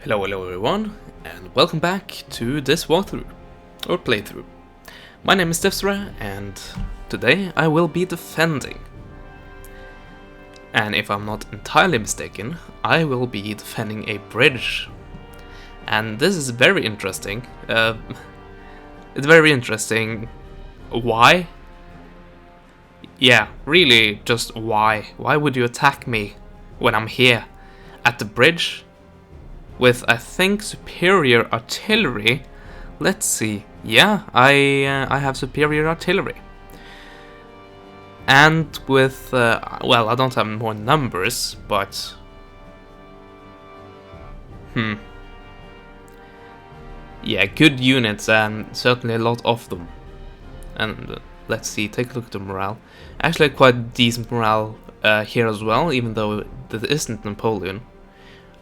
Hello everyone, and welcome back to this walkthrough, or playthrough. My name is Devsra, and today I will be defending. And if I'm not entirely mistaken, I will be defending a bridge. And this is very interesting. It's very interesting. Why? Yeah, really, just why? Why would you attack me when I'm here at the bridge? With, I think, superior artillery. Let's see. Yeah, I have superior artillery. And with, well, I don't have more numbers, but... Yeah, good units, and certainly a lot of them. And let's see, take a look at the morale. Actually, quite decent morale here as well, even though this isn't Napoleon.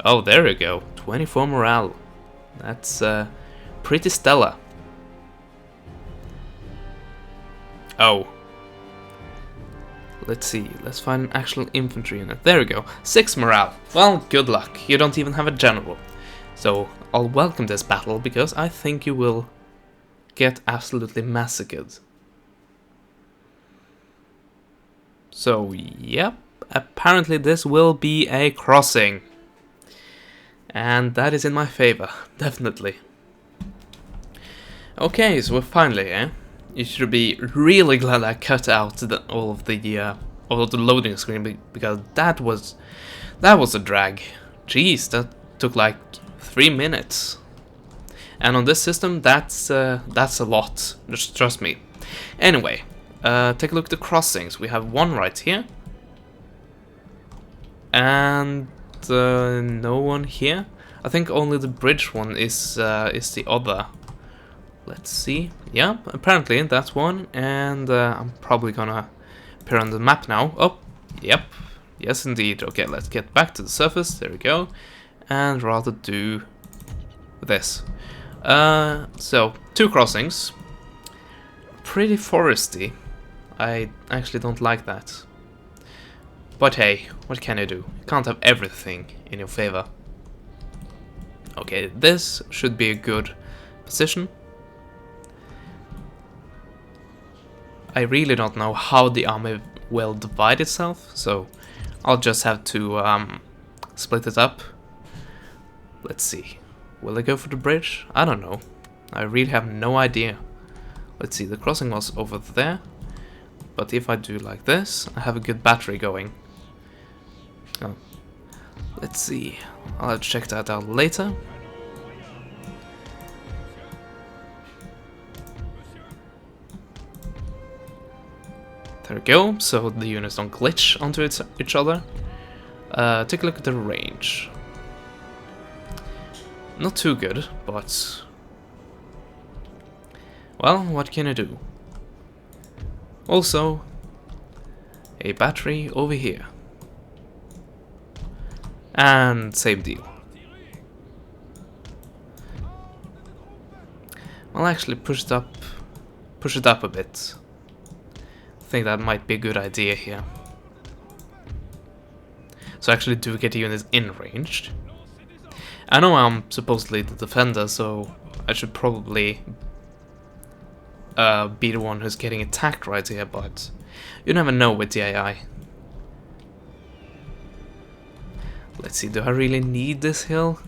Oh, there we go. 24 morale. That's pretty stellar. Oh. Let's see. Let's find an actual infantry unit. There we go. 6 morale. Well, good luck. You don't even have a general. So, I'll welcome this battle because I think you will get absolutely massacred. So, yep. Apparently this will be a crossing. And that is in my favor, definitely. Okay, so we're finally here. You should be really glad I cut out all of the loading screen because that was a drag. Jeez, that took like 3 minutes. And on this system, that's a lot. Just trust me. Anyway, take a look at the crossings. We have one right here, and no one here. I think only the bridge one is the other. Let's see. Yeah, apparently that's one, and I'm probably gonna appear on the map now. Oh, yep, yes indeed. Okay, let's get back to the surface. There we go, and rather do this. So 2 crossings. Pretty foresty. I actually don't like that. But hey, what can you do? You can't have everything in your favor. Okay, this should be a good position. I really don't know how the army will divide itself, so I'll just have to split it up. Let's see. Will I go for the bridge? I don't know. I really have no idea. Let's see, the crossing was over there. But if I do like this, I have a good battery going. Oh. Let's see. I'll have to check that out later. There we go, so the units don't glitch onto each other. Take a look at the range. Not too good, but... well, what can I do? Also, a battery over here. And same deal. I'll actually push it up a bit. I think that might be a good idea here. So actually do get the units in range. I know I'm supposedly the defender, so I should probably be the one who's getting attacked right here, but you never know with the AI. Let's see, do I really need this hill?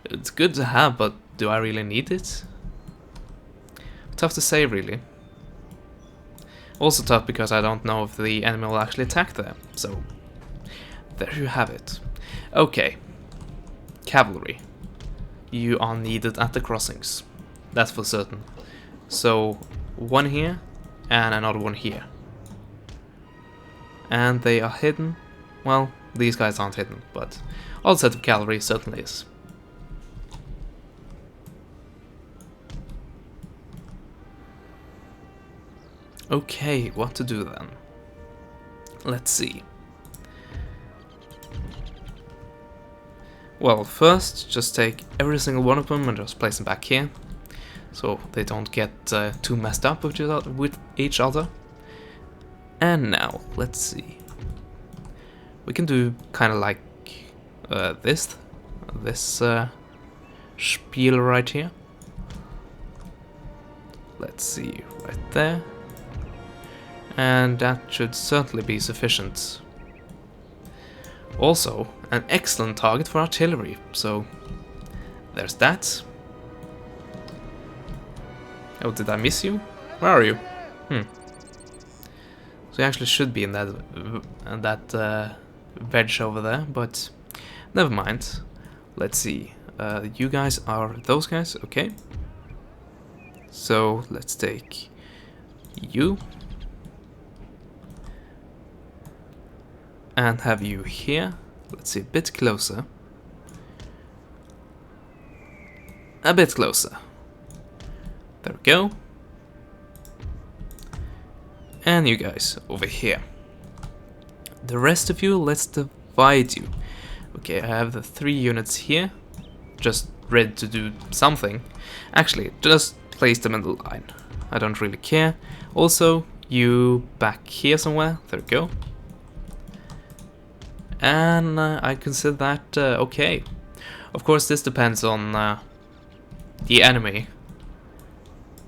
It's good to have, but do I really need it? Tough to say, really. Also tough because I don't know if the enemy will actually attack there, so there you have it. Okay, cavalry. You are needed at the crossings, that's for certain. So, one here, and another one here. And they are hidden. Well, these guys aren't hidden, but all set of cavalry certainly is. Okay, what to do then? Let's see. Well, first, just take every single one of them and just place them back here, so they don't get too messed up with each other. And now, let's see. We can do kind of like this spiel right here. Let's see, right there. And that should certainly be sufficient. Also, an excellent target for artillery, so there's that. Oh, did I miss you? Where are you? So you actually should be in that veg over there, but never mind. Let's see. You guys are those guys, okay? So let's take you and have you here. Let's see, a bit closer. A bit closer. There we go. And you guys over here. The rest of you, let's divide you. Okay, I have the 3 units here, just ready to do something. Actually, just place them in the line. I don't really care. Also, you back here somewhere. There we go. And I consider that okay. Of course, this depends on the enemy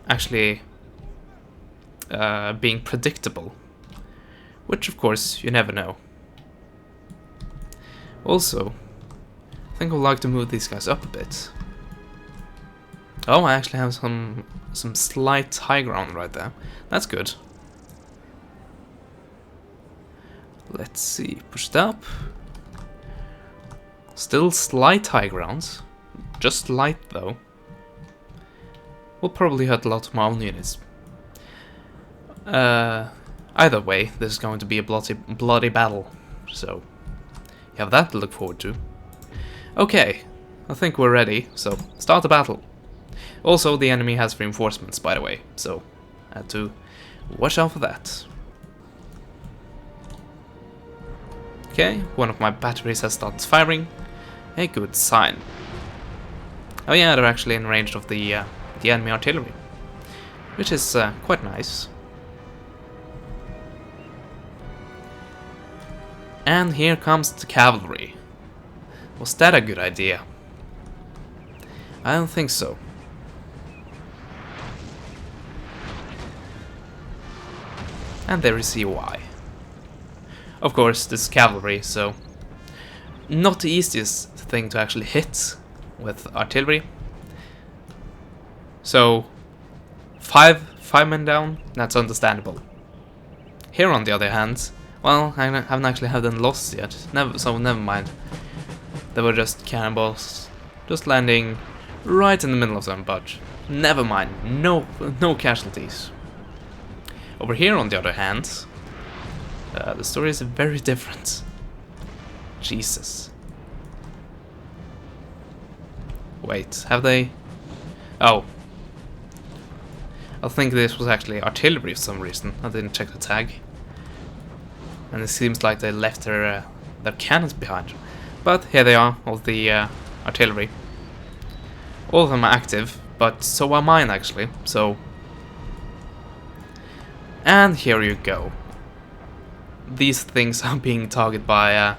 actually being predictable, which of course you never know. Also, I think I would like to move these guys up a bit. Oh, I actually have some slight high ground right there. That's good. Let's see, push it up. Still slight high ground, just light though. Will probably hurt a lot of my own units. Either way, this is going to be a bloody battle, so you have that to look forward to. Okay, I think we're ready, so start the battle. Also, the enemy has reinforcements, by the way, so I had to watch out for that. Okay, one of my batteries has started firing. A good sign. Oh yeah, they're actually in range of the enemy artillery, which is quite nice. And here comes the cavalry. Was that a good idea? I don't think so. And there you see why. Of course, this is cavalry, so not the easiest thing to actually hit with artillery. So five men down, that's understandable. Here on the other hand, well, I haven't actually had them lost yet, so never mind. They were just cannonballs, just landing right in the middle of them, but never mind, no casualties. Over here on the other hand, the story is very different. Jesus. Wait, have they? Oh. I think this was actually artillery for some reason. I didn't check the tag. And it seems like they left their cannons behind. But here they are, all the artillery. All of them are active, but so are mine actually, so... And here you go. These things are being targeted by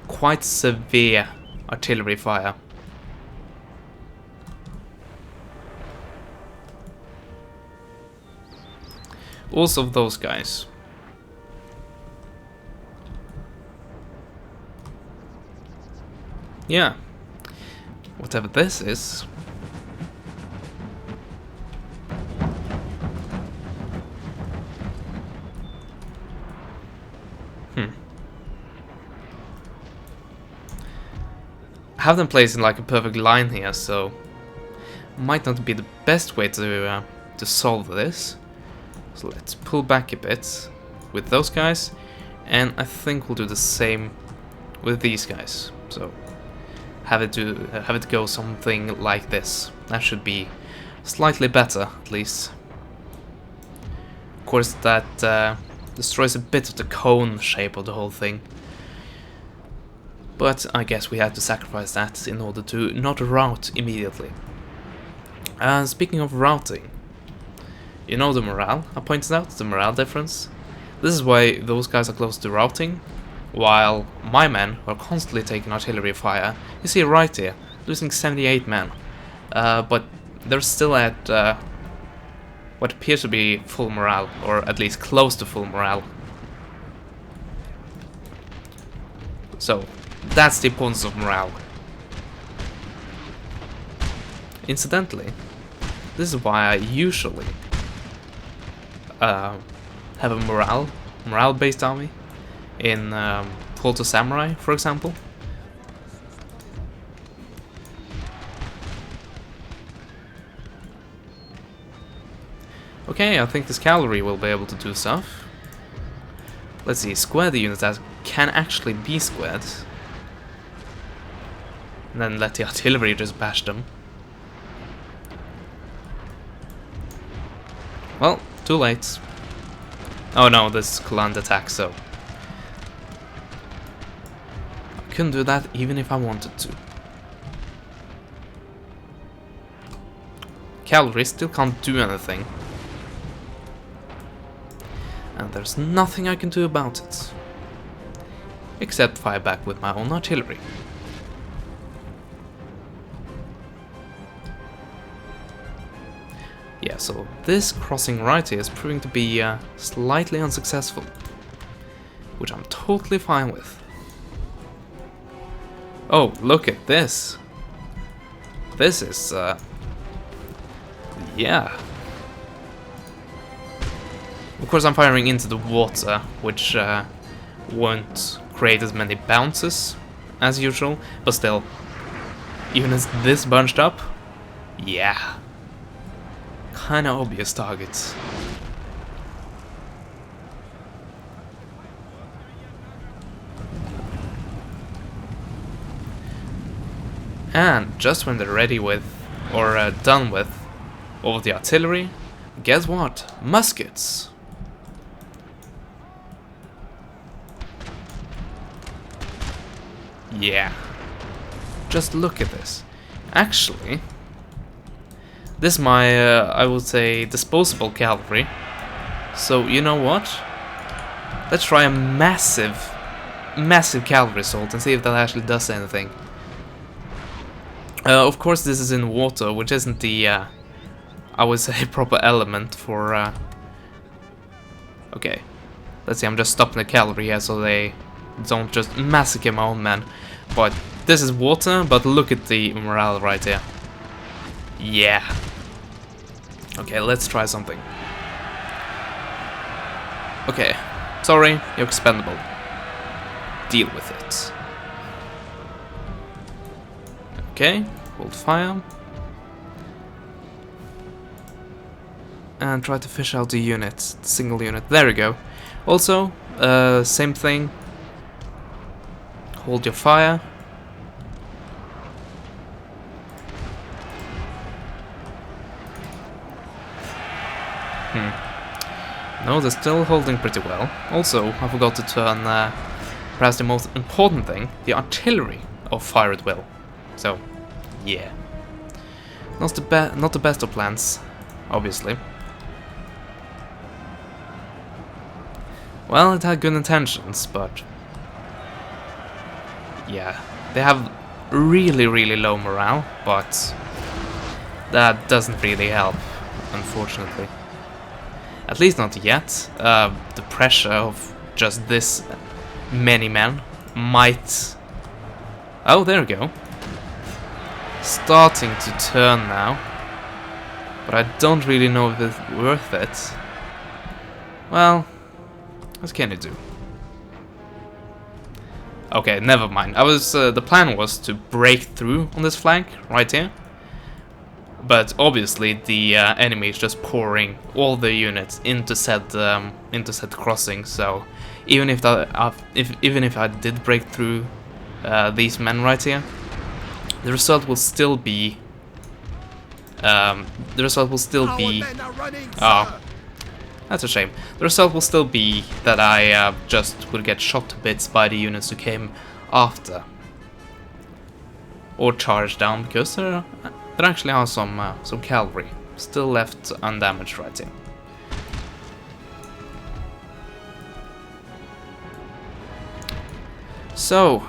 quite severe artillery fire. Also those guys. Yeah. Whatever this is. I have them placed in like a perfect line here, so might not be the best way to solve this. So let's pull back a bit with those guys, and I think we'll do the same with these guys. So have it go something like this. That should be slightly better, at least. Of course, that destroys a bit of the cone shape of the whole thing. But I guess we had to sacrifice that in order to not rout immediately. Speaking of routing, you know the morale? I pointed out the morale difference. This is why those guys are close to routing, while my men are constantly taking artillery fire. You see right here, losing 78 men. but they're still at what appears to be full morale, or at least close to full morale. So, that's the importance of morale. Incidentally, this is why I usually have a morale-based army in Call to Samurai, for example. Okay, I think this cavalry will be able to do stuff. Let's see, square the units that can actually be squared. And then let the artillery just bash them. Well, too late. Oh no, this is command attack, so I couldn't do that even if I wanted to. Cavalry still can't do anything. And there's nothing I can do about it. Except fire back with my own artillery. Yeah, so this crossing right here is proving to be slightly unsuccessful. Which I'm totally fine with. Oh, look at this. This is, yeah. Of course I'm firing into the water, which won't create as many bounces as usual, but still, even as this bunched up, yeah. Kinda obvious targets. And just when they're ready with, or done with, all of the artillery, guess what? Muskets! Yeah. Just look at this. Actually, this is my, I would say, disposable cavalry. So, you know what? Let's try a massive cavalry assault and see if that actually does anything. Of course, this is in water, which isn't the, I would say, proper element for, okay. Let's see, I'm just stopping the cavalry here so they don't just massacre my own men. But this is water, but look at the morale right here. Yeah. Okay, let's try something. Okay, sorry, you're expendable. Deal with it. Okay, hold fire. And try to fish out the unit, the single unit. There we go. Also, same thing. Hold your fire. No, they're still holding pretty well. Also, I forgot to turn, perhaps the most important thing, the artillery of fire at will. So, yeah. Not the best of plans, obviously. Well, it had good intentions, but yeah, they have really, really low morale, but that doesn't really help, unfortunately. At least not yet. The pressure of just this many men might... Oh, there we go. Starting to turn now. But I don't really know if it's worth it. Well, what can you do? Okay, never mind. The plan was to break through on this flank right here. But obviously the enemy is just pouring all the units into said crossing. So even if I did break through these men right here, the result will still be that's a shame. The result will still be that I just would get shot to bits by the units who came after, or charged down, because there actually are some cavalry still left undamaged right here. So,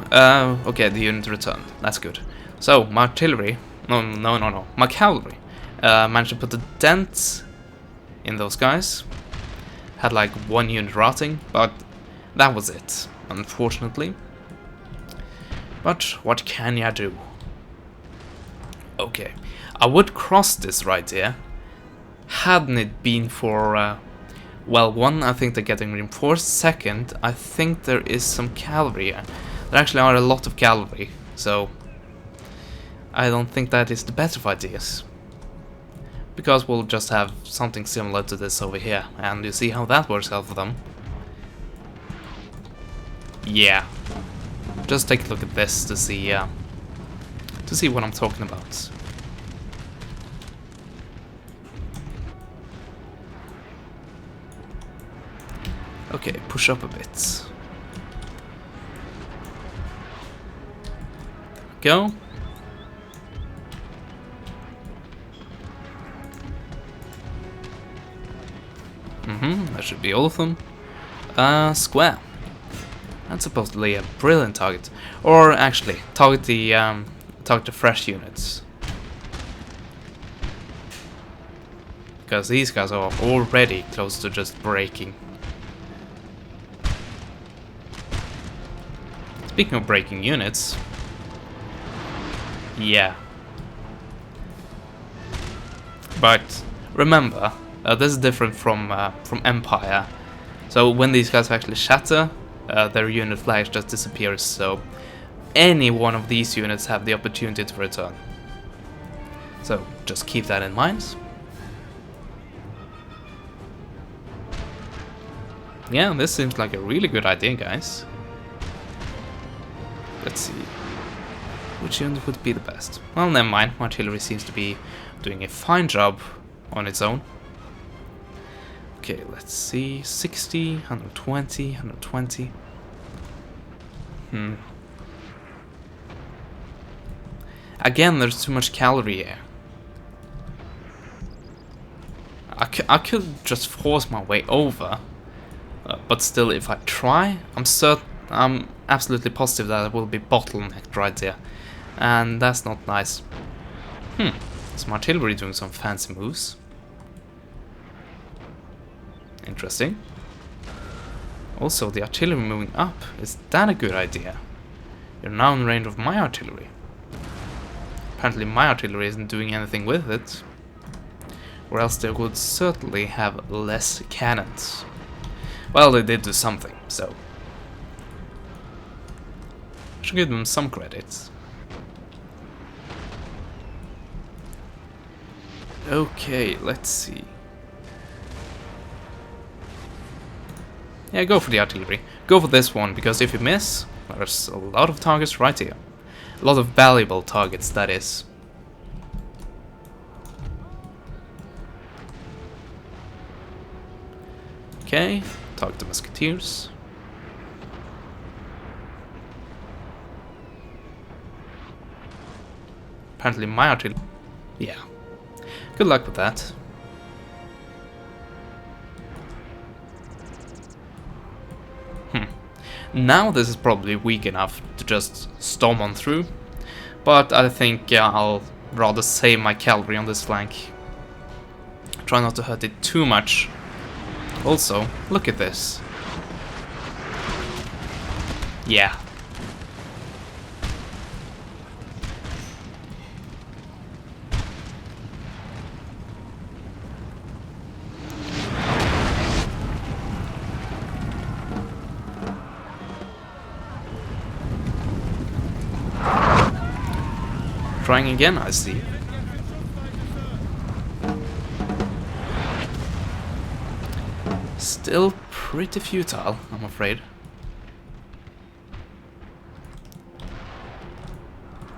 okay, the unit returned. That's good. So, my artillery No. My cavalry managed to put a dent in those guys. Had like 1 unit rotting, but that was it, unfortunately. But what can ya do? Okay, I would cross this right here, hadn't it been for, well, one, I think they're getting reinforced. Second, I think there is some cavalry here. There actually are a lot of cavalry, so I don't think that is the best of ideas. Because we'll just have something similar to this over here, and you see how that works out for them. Yeah, just take a look at this to see what I'm talking about. Okay, push up a bit. There we go. That should be all of them. Square. That's supposedly a brilliant target. Or actually, target the fresh units. Because these guys are already close to just breaking. Speaking of breaking units, yeah. But remember, this is different from Empire. So when these guys actually shatter, their unit flag just disappears. So any one of these units have the opportunity to return. So just keep that in mind. Yeah, this seems like a really good idea, guys. Let's see. Which unit would be the best? Well, never mind. Artillery seems to be doing a fine job on its own. Okay, let's see. 60, 120, 120. Again, there's too much cavalry here. I could just force my way over. But still, if I try, I'm absolutely positive that it will be bottlenecked right there. And that's not nice. Some artillery doing some fancy moves. Interesting. Also, the artillery moving up. Is that a good idea? You're now in range of my artillery. Apparently my artillery isn't doing anything with it. Or else they would certainly have less cannons. Well, they did do something, so I should give them some credit. Okay, let's see. Yeah, go for the artillery. Go for this one, because if you miss, there's a lot of targets right here. A lot of valuable targets, that is. Okay, target the musketeers. Apparently my artillery... Yeah. Good luck with that. Now this is probably weak enough to just storm on through. But I think I'll rather save my cavalry on this flank. Try not to hurt it too much. Also, look at this. Yeah. Trying again, I see. Still pretty futile, I'm afraid.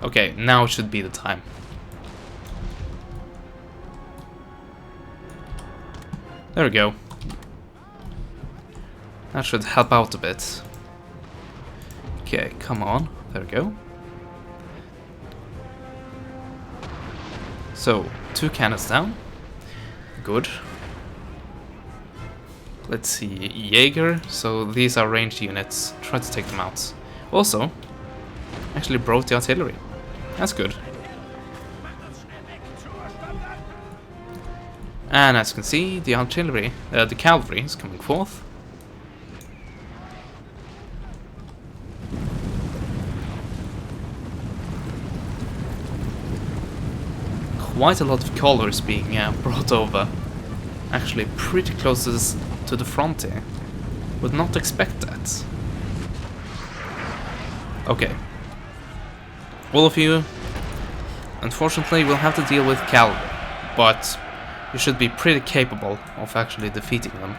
Okay, now should be the time. There we go. That should help out a bit. Okay, come on. There we go. So, 2 cannons down. Good. Let's see, Jaeger, so these are ranged units. Try to take them out. Also, actually broke the artillery. That's good. And as you can see, the artillery, the cavalry is coming forth. Quite a lot of colors being brought over. Actually, pretty close to the front here. Would not expect that. Okay. All of you, unfortunately, will have to deal with cavalry, but you should be pretty capable of actually defeating them.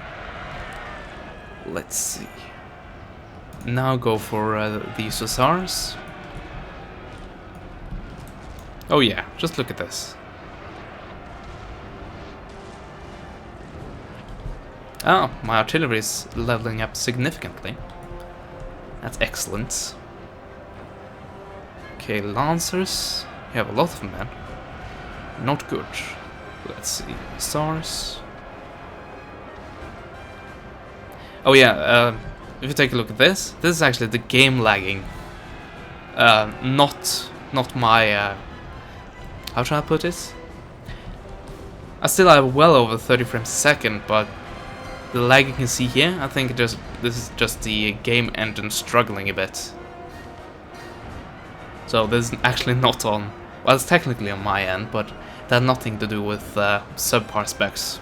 Let's see. Now go for these hussars. Oh yeah, just look at this. Oh, my artillery is leveling up significantly. That's excellent. Okay, lancers. You have a lot of men. Not good. Let's see. Stars. Oh yeah, if you take a look at this is actually the game lagging. Not my, how should I put it? I still have well over 30 frames a second, but the lag you can see here, I think this is just the game engine struggling a bit. So this is actually not on, well, it's technically on my end, but it had nothing to do with subpar specs.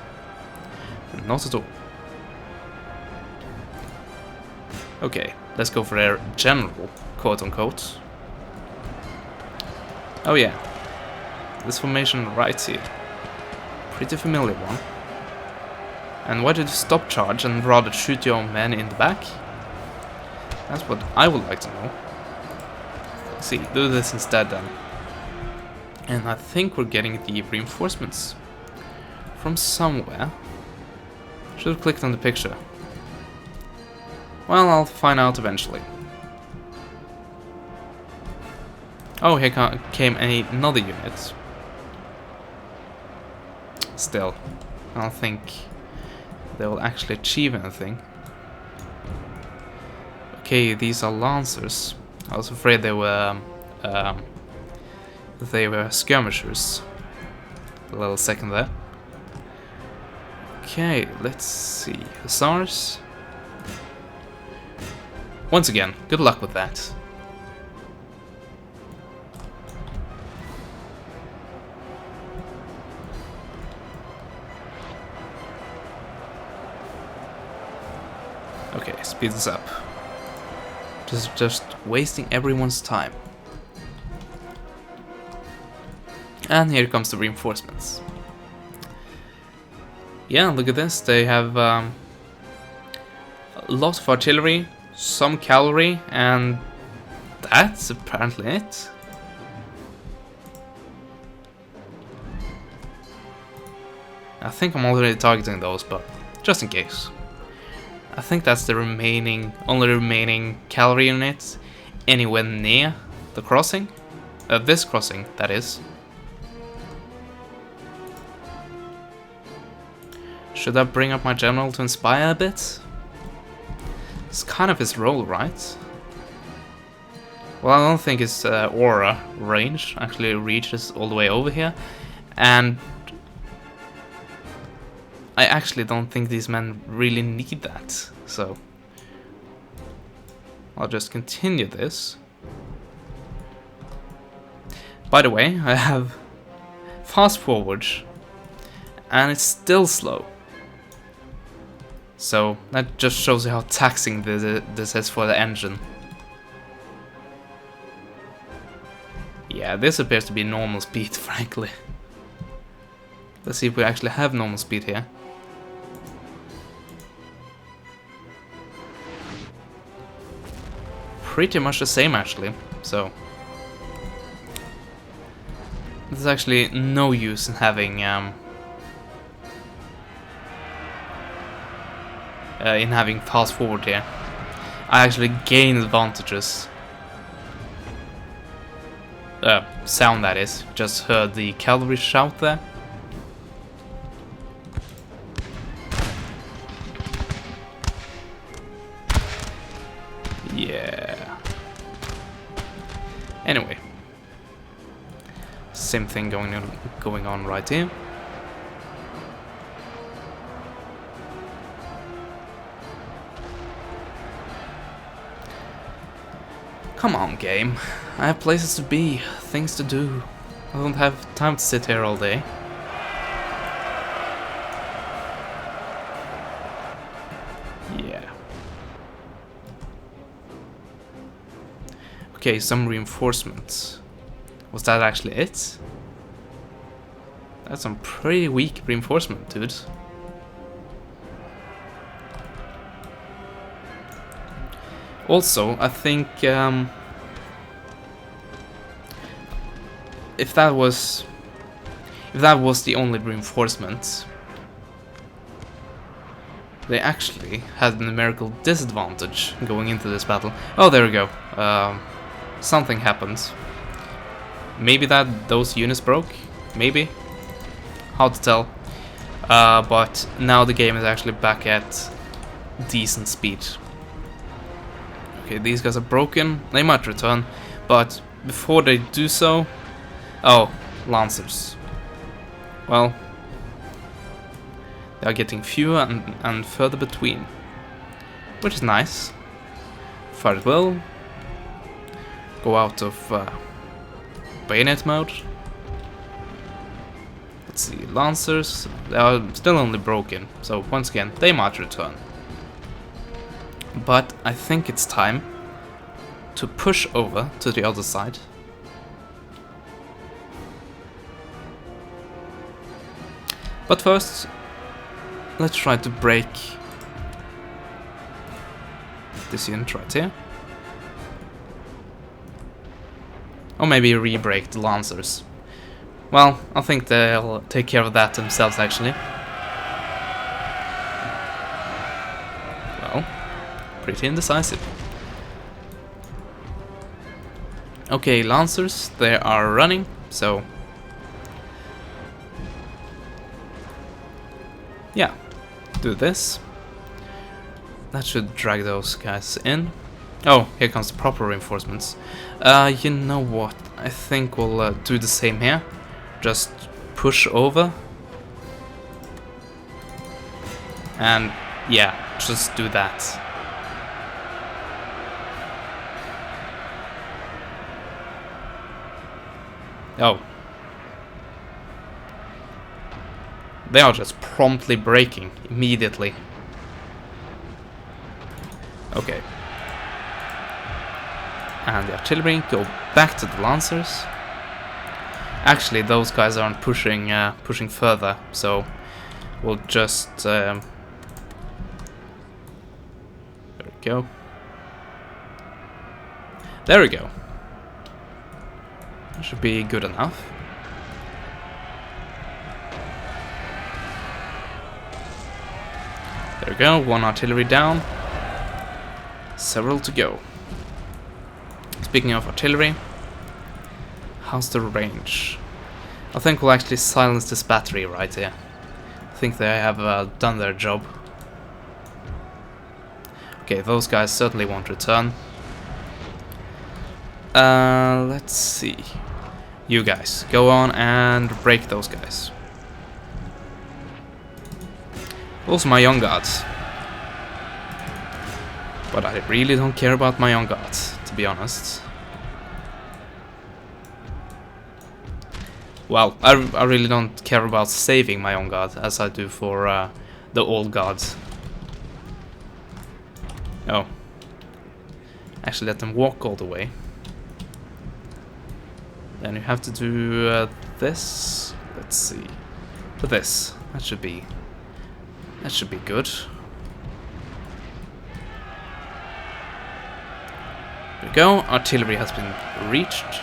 Not at all. Okay, let's go for their general, quote unquote. Oh yeah, this formation right here. Pretty familiar one. And why did you stop charge and rather shoot your own men in the back? That's what I would like to know. Let's see, do this instead then. And I think we're getting the reinforcements from somewhere. Should have clicked on the picture. Well, I'll find out eventually. Oh, here came another unit. Still, I don't think they will actually achieve anything. Okay, these are lancers. I was afraid they were skirmishers. A little second there. Okay, let's see. Hussars. Once again, good luck with that. Okay, speed this up. Just wasting everyone's time. And here comes the reinforcements. Yeah, look at this. They have a lot of artillery, some cavalry, and that's apparently it. I think I'm already targeting those, but just in case. I think that's the only remaining cavalry units anywhere near the crossing. This crossing, that is. Should I bring up my general to inspire a bit? It's kind of his role, right? Well, I don't think his aura range actually reaches all the way over here. And I actually don't think these men really need that, so I'll just continue this. By the way, I have fast forward, and it's still slow. So that just shows you how taxing this is for the engine. Yeah, this appears to be normal speed, frankly. Let's see if we actually have normal speed here. Pretty much the same actually, so there's actually no use in having fast forward here. I actually gain advantages. Sound that is. Just heard the cavalry shout there. Yeah. Anyway, same thing going on right here. Come on, game. I have places to be, things to do. I don't have time to sit here all day. Yeah. Okay, some reinforcements. Was that actually it? That's some pretty weak reinforcement, dude. Also, I think if that was the only reinforcement, they actually had a numerical disadvantage going into this battle. Oh, there we go. Something happened. Maybe those units broke. Maybe. Hard to tell. But now the game is actually back at decent speed. Okay, these guys are broken. They might return, but before they do so... Oh, Lancers. Well, they are getting fewer and further between, which is nice. Fight well. Go out of bayonet mode. Let's see, Lancers, they are still only broken, so once again, they might return. But I think it's time to push over to the other side. But first, let's try to break this unit right here. Or maybe re-break the Lancers. Well, I think they'll take care of that themselves, actually. Well, pretty indecisive. Okay, Lancers, they are running, so... yeah, do this. That should drag those guys in. Oh, here comes the proper reinforcements. You know what? I think we'll do the same here. Just push over. And yeah, just do that. Oh. They are just promptly breaking immediately. Okay. And the artillery go back to the Lancers. Actually, those guys aren't pushing further, so we'll just there we go. There we go. That should be good enough. There we go, one artillery down. Several to go. Speaking of artillery, how's the range? I think we'll actually silence this battery right here. I think they have done their job. Okay, those guys certainly won't return. Let's see. You guys, go on and break those guys. Also my young guards. But I really don't care about my young guards, to be honest. Well, I really don't care about saving my own guard as I do for the old guards. Oh. Actually let them walk all the way. Then you have to do this. Let's see. For this. That should be good. There we go. Artillery has been reached.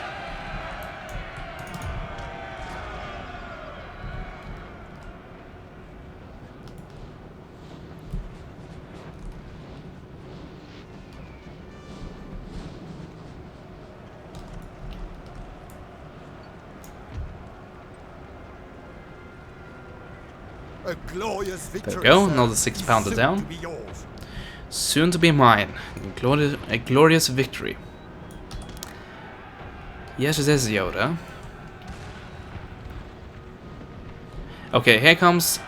A glorious victory. There we go, another 6-pounder down. Soon to be mine. A glorious victory. Yes, it is, Yoda. Okay, here comes...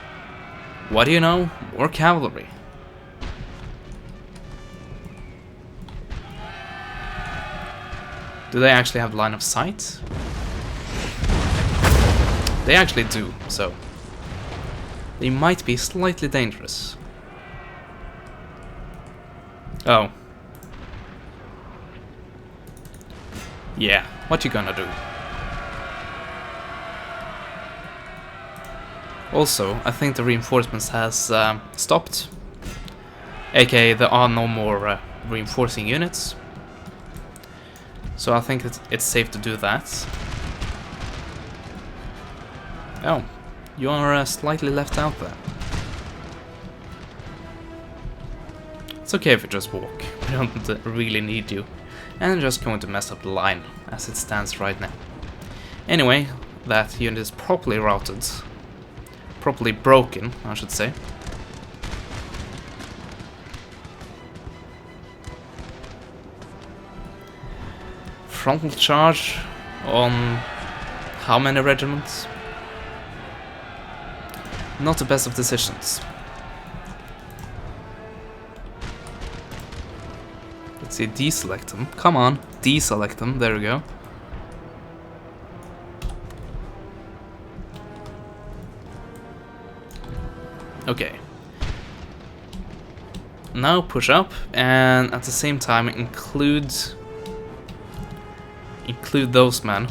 what do you know? More cavalry. Do they actually have line of sight? They actually do, so they might be slightly dangerous. Oh. Yeah, what you gonna do? Also, I think the reinforcements has stopped. AKA, there are no more reinforcing units. So I think it's safe to do that. Oh, you are slightly left out there. It's okay if you just walk. We don't really need you. And I'm just going to mess up the line as it stands right now. Anyway, that unit is properly routed. Properly broken, I should say. Frontal charge on how many regiments? Not the best of decisions. Let's see, deselect them. Come on, deselect them. There we go. Okay. Now push up, and at the same time include those men.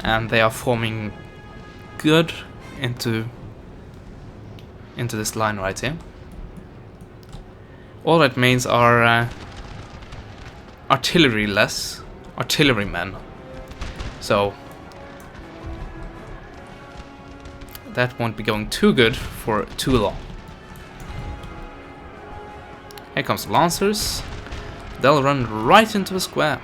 And they are forming good into this line right here. All that means are artillerymen. So that won't be going too good for too long. Here comes the Lancers. They'll run right into the square.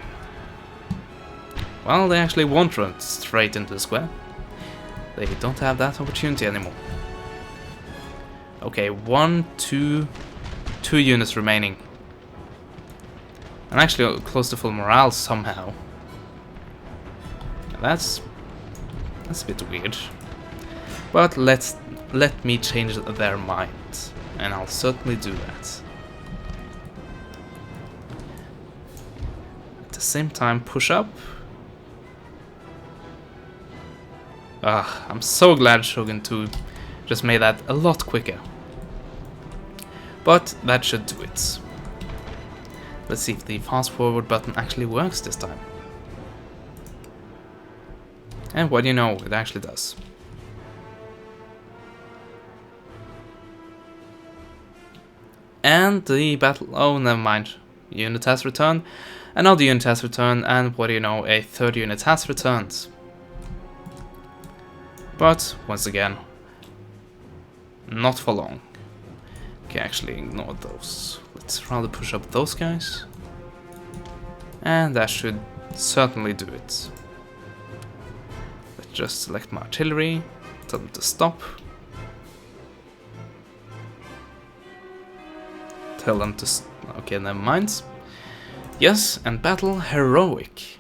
Well, they actually won't run straight into the square. They don't have that opportunity anymore. Okay, two units remaining. I'm actually close to full morale somehow. That's a bit weird. But let me change their mind, and I'll certainly do that. At the same time, push up. I'm so glad Shogun 2 just made that a lot quicker. But that should do it. Let's see if the fast forward button actually works this time. And what do you know, it actually does. And the battle... oh, never mind. Unit has returned. Another unit has returned, and what do you know, a third unit has returned. But, once again, not for long. Okay, actually ignore those. Let's rather push up those guys. And that should certainly do it. Let's just select my artillery, tell them to stop. Tell them to... okay, never mind. Yes, and battle heroic.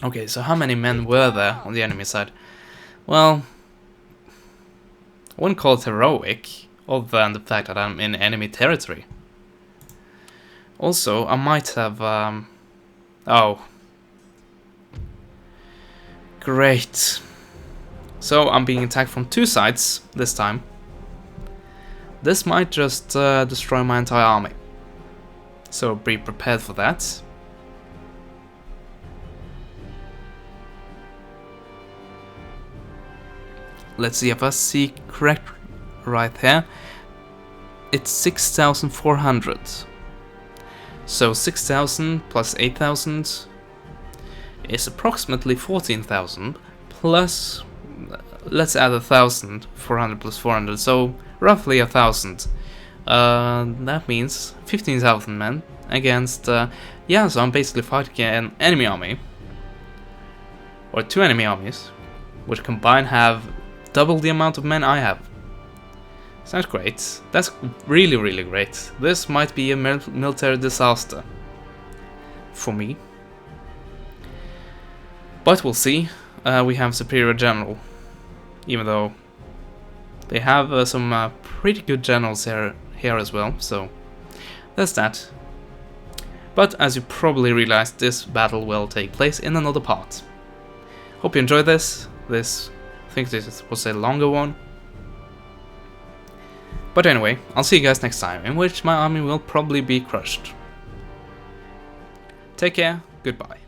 Okay, so how many men were there on the enemy side? Well, I wouldn't call it heroic, other than the fact that I'm in enemy territory. Also, I might have... oh. Great. So, I'm being attacked from two sides this time. This might just destroy my entire army. So, be prepared for that. Let's see if I see correct right here. It's 6,400. So 6,000 plus 8,000 is approximately 14,000 plus, let's add 1,000, 400 plus 400, so roughly 1,000. That means 15,000 men against, yeah, so I'm basically fighting an enemy army. Or two enemy armies, which combined have double the amount of men I have. Sounds great. That's really, really great. This might be a military disaster for me. But we'll see. We have Superior General. Even though they have some pretty good generals here as well. So that's that. But as you probably realized, this battle will take place in another part. Hope you enjoyed this. I think this was a longer one. But anyway, I'll see you guys next time, in which my army will probably be crushed. Take care, goodbye.